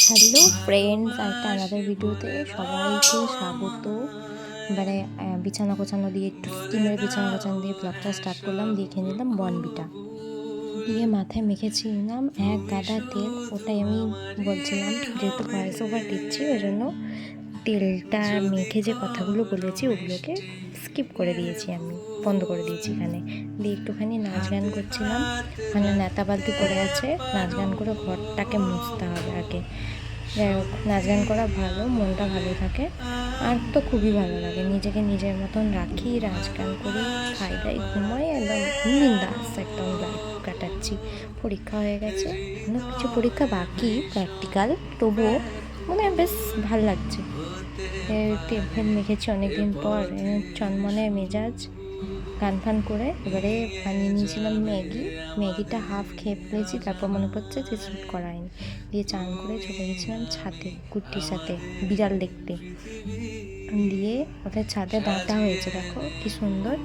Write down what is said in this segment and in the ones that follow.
Hello friends, একটা আলাদা ভিডিওতে সবাইকে স্বাগত। এবারে বিছানা গোছানো দিয়ে একটু স্টিমের বিছানা গোছানো দিয়ে ব্লগটা স্টার্ট করলাম। দিয়ে খেয়ে নিলাম বনবিটা, দিয়ে মাথায় মেখেছি নিলাম এক গাদা তেল। ওটাই আমি বলছিলাম, যেহেতু ভয়েস ওভার দিচ্ছি ওই জন্য তেলটা মেখে যে কথাগুলো বলেছি ওগুলোকে স্কিপ করে দিয়েছি, আমি বন্ধ করে দিয়েছি এখানে। দিয়ে একটুখানি নাচ গান করছিলাম, ওখানে নেতা বালতি পড়ে আছে, নাচ গান করে ঘরটাকে মুছতে হবে আগে। যাই হোক, নাচ গান করা ভালো, মনটা ভালো থাকে, আর তো খুবই ভালো লাগে। নিজেকে নিজের মতন রাখি, নাচ গান করি, খাই দাই, ঘুমাই, একদম বিন্দাস একদম লাইফ কাটাচ্ছি। পরীক্ষা হয়ে গেছে, এখনো কিছু পরীক্ষা বাকি প্র্যাকটিক্যাল, তবুও মানে বেশ ভাল লাগছে। তেল ফেল মেখেছি অনেকদিন পর, চনমনে মেজাজ, গান ফান করে এবারে বানিয়ে নিয়েছিলাম ম্যাগিটা হাফ খেয়ে ফেলেছি, তারপর মনে পড়ছে যে শ্যুট করায়নি। দিয়ে চান করে চলে গেছিলাম ছাদে কুট্টির সাথে বিড়াল দেখতে। দিয়ে ওদের ছাদে ডাঁটা হয়েছে, দেখো কি সুন্দর।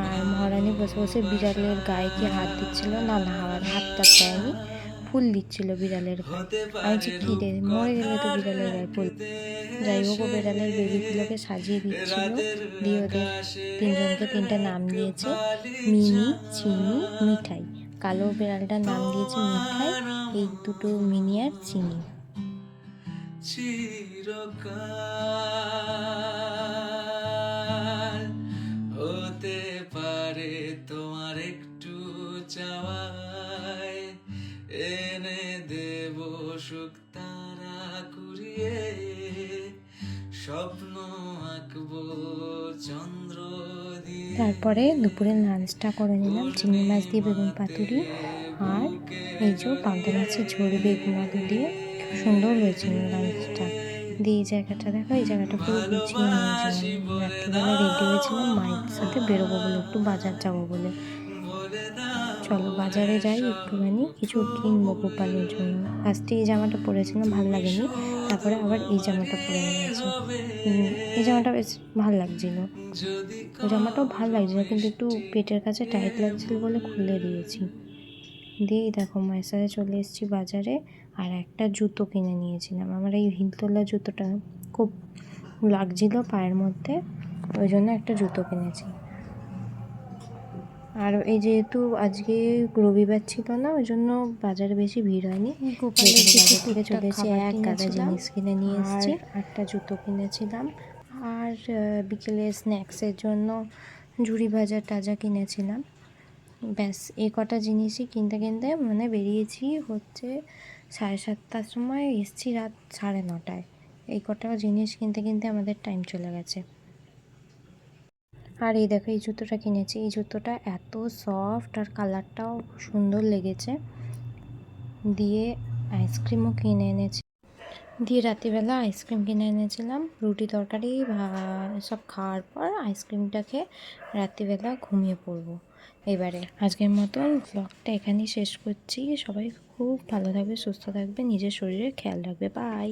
আর মহারানী বসে বসে বিড়ালের গায়ে কি হাত দিচ্ছিল, না না হাতটা দেয়নি, ফুল দিচ্ছিল বিড়ালের গায়ে। আমি যে কী রে, মরে গেলে তো বিড়ালের গায়ে ফুল। যাই হোক, ও বিড়ালের বেবিগুলোকে সাজিয়ে দিচ্ছিল। দিয়ে ওদের তিনজনকে তিনটে নাম দিয়েছে, মিনি, চিনি, মিঠাই। কালো বিড়ালটার নাম দিয়েছে মিঠাই, এই দুটো মিনি আর চিনি। চিরকাল হতে পারে তোমার একটু চাওয়ায়, এনে দেব সুখ তারা কুড়িয়ে, স্বপ্ন আঁকবো চন্দ্র দিয়ে। তারপরে দুপুরে লাঞ্চটা করে নিলাম, চিংড়ি মাছ দিয়ে বেগুন পাতুরি, আর এই যে পাবদা মাছের ঝোল বেগুন আলু দিয়ে। খুব সুন্দর হয়েছিল লাঞ্চটা। দিয়ে এই জায়গাটা দেখো, এই জায়গাটা পুরো গুছিয়ে নিয়েছিলাম। রাত্রিবেলা রেডি হয়েছিলাম মায়ের সাথে বেরোবো বলে, একটু বাজার যাবো বলে। চলো বাজারে যাই, একটুখানি কিছু কিনবো গোপালের জন্য। ফার্স্টে এই জামাটা পরেছিলাম, ভালো লাগেনি, তারপরে আবার এই জামাটা পরে নিয়েছি। এই জামাটা বেশ ভালো লাগছিলো, ওই জামাটাও ভালো লাগছিলো, কিন্তু একটু পেটের কাছে টাইট লাগছিল বলে খুলে দিয়েছি। দিয়েই দেখো মায়ের সাথে চলে এসেছি বাজারে, আর একটা জুতো কিনে নিয়েছিলাম। আমার এই হিলতোলা জুতোটা খুব লাগছিল পায়ের মধ্যে, ওই জন্য একটা জুতো কিনেছি। আর এই যেহেতু আজকে রবিবার ছিল না, ওই জন্য বাজারে বেশি ভিড় হয়নি। বাজার থেকে চলে এসে এক গাদা জিনিস কিনে নিয়ে এসেছি, একটা জুতো কিনেছিলাম, আর বিকেলে স্ন্যাক্সের জন্য ঝুড়ি ভাজা টাজা কিনেছিলাম। ব্যাস এই কটা জিনিসই কিনতে কিনতে মানে বেরিয়েছি হচ্ছে 7:30টার সময়, এসেছি রাত 9:30টায়। এই কটা জিনিস কিনতে কিনতে আমাদের টাইম চলে গেছে। আর এই দেখো, এই জুতোটা কিনেছি, এই জুতোটা এত সফট আর কালারটাও সুন্দর লেগেছে। দিয়ে আইসক্রিমও কিনে এনেছি, দিয়ে রাত্রিবেলা আইসক্রিম কিনে এনেছিলাম। রুটি তরকারি সব খাওয়ার পর আইসক্রিমটা খেয়ে রাত্রিবেলা ঘুমিয়ে পড়বো। এবারে আজকের মতন ব্লগটা এখানেই শেষ করছি। সবাই খুব ভালো থাকবে, সুস্থ থাকবে, নিজের শরীরের খেয়াল রাখবে। বাই।